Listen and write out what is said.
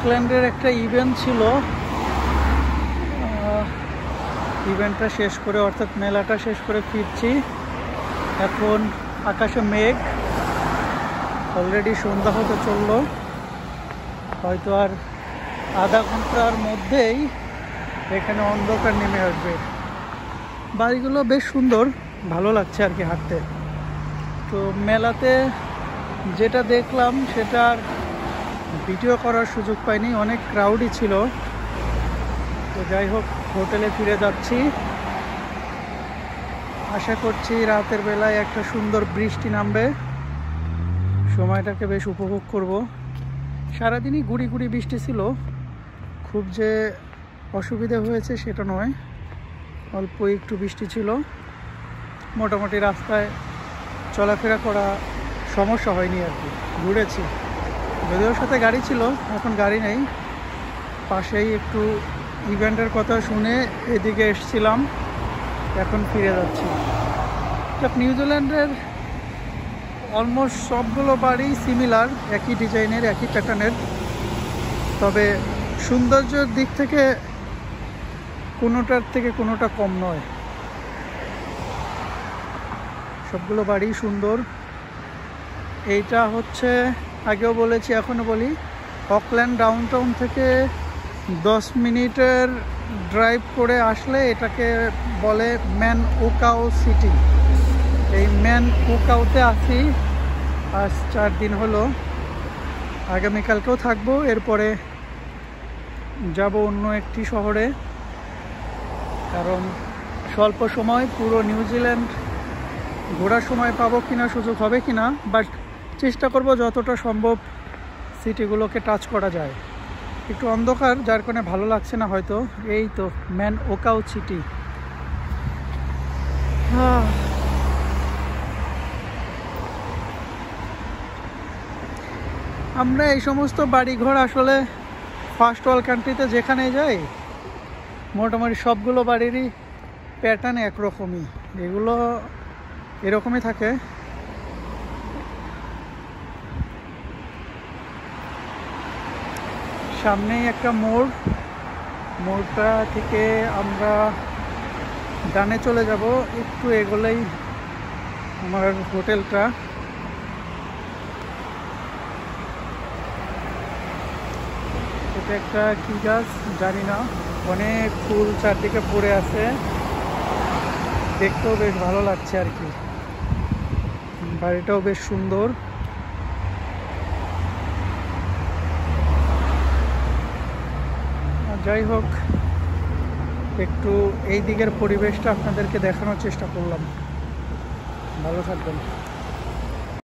অকল্যান্ডের একটা ইভেন্ট ছিল, ইভেন্টটা শেষ করে অর্থাৎ মেলাটা শেষ করে ফিরছি। এখন আকাশে মেঘ, অলরেডি সন্ধ্যা হতে চললো, হয়তো আর আধা ঘন্টার মধ্যেই এখানে অন্ধকার নেমে আসবে। বাড়িগুলো বেশ সুন্দর, ভালো লাগছে আর কি হাঁটতে। তো মেলাতে যেটা দেখলাম সেটা আর ভিডিও করার সুযোগ পাইনি, অনেক ক্রাউডই ছিল। তো যাই হোক, হোটেলে ফিরে যাচ্ছি। আশা করছি রাতের বেলায় একটা সুন্দর বৃষ্টি নামবে, সময়টাকে বেশ উপভোগ করব। সারাদিনই গুড়ি গুড়ি বৃষ্টি ছিল, খুব যে অসুবিধা হয়েছে সেটা নয়, অল্প একটু বৃষ্টি ছিল। মোটামুটি রাস্তায় চলাফেরা করা সমস্যা হয়নি আর কি, ঘুরেছি। যদিও সাথে গাড়ি ছিল, এখন গাড়ি নেই। পাশেই একটু ইভেন্টের কথা শুনে এদিকে এসেছিলাম, এখন ফিরে যাচ্ছি। নিউজিল্যান্ডের অলমোস্ট সবগুলো বাড়ি সিমিলার, একই ডিজাইনের, একই প্যাটার্নের। তবে সৌন্দর্যের দিক থেকে কোনোটার থেকে কোনোটা কম নয়, সবগুলো বাড়ি সুন্দর। এইটা হচ্ছে, আগেও বলেছি এখনও বলি, অকল্যান্ড ডাউনটাউন থেকে 10 মিনিটের ড্রাইভ করে আসলে এটাকে বলে ম্যান ওকাও সিটি। এই ম্যান ওকাওতে আছি আজ 4 দিন হলো, আগামীকালকেও থাকবো। এরপরে যাব অন্য একটি শহরে, কারণ স্বল্প সময় পুরো নিউজিল্যান্ড ঘোরার সময় পাবো কিনা, সুযোগ হবে কিনা, বাট চেষ্টা করব যতটা সম্ভব সিটিগুলোকে টাচ করা যায়। একটু অন্ধকার, যার কারণে ভালো লাগছে না হয়তো। এই তো ম্যান ওকাও সিটি। আমরা এই সমস্ত বাড়িঘর আসলে ফার্স্ট ওয়ার্ল্ড কান্ট্রিতে যেখানে যাই, মোটামুটি সবগুলো বাড়িরই প্যাটার্ন একরকমই, এগুলো এরকমই থাকে। সামনেই একটা মোড়, মোড়টা থেকে আমরা ডানে চলে যাব, একটু এগোলেই আমার হোটেলটা। এটা একটা কি গাছ জানি না, অনেক ফুল চারদিকে পড়ে আছে, দেখতেও বেশ ভালো লাগছে আর কি। বাড়িটাও বেশ সুন্দর। যাই হোক, একটু এই দিকের পরিবেশটা আপনাদেরকে দেখানোর চেষ্টা করলাম। ভালো থাকবেন।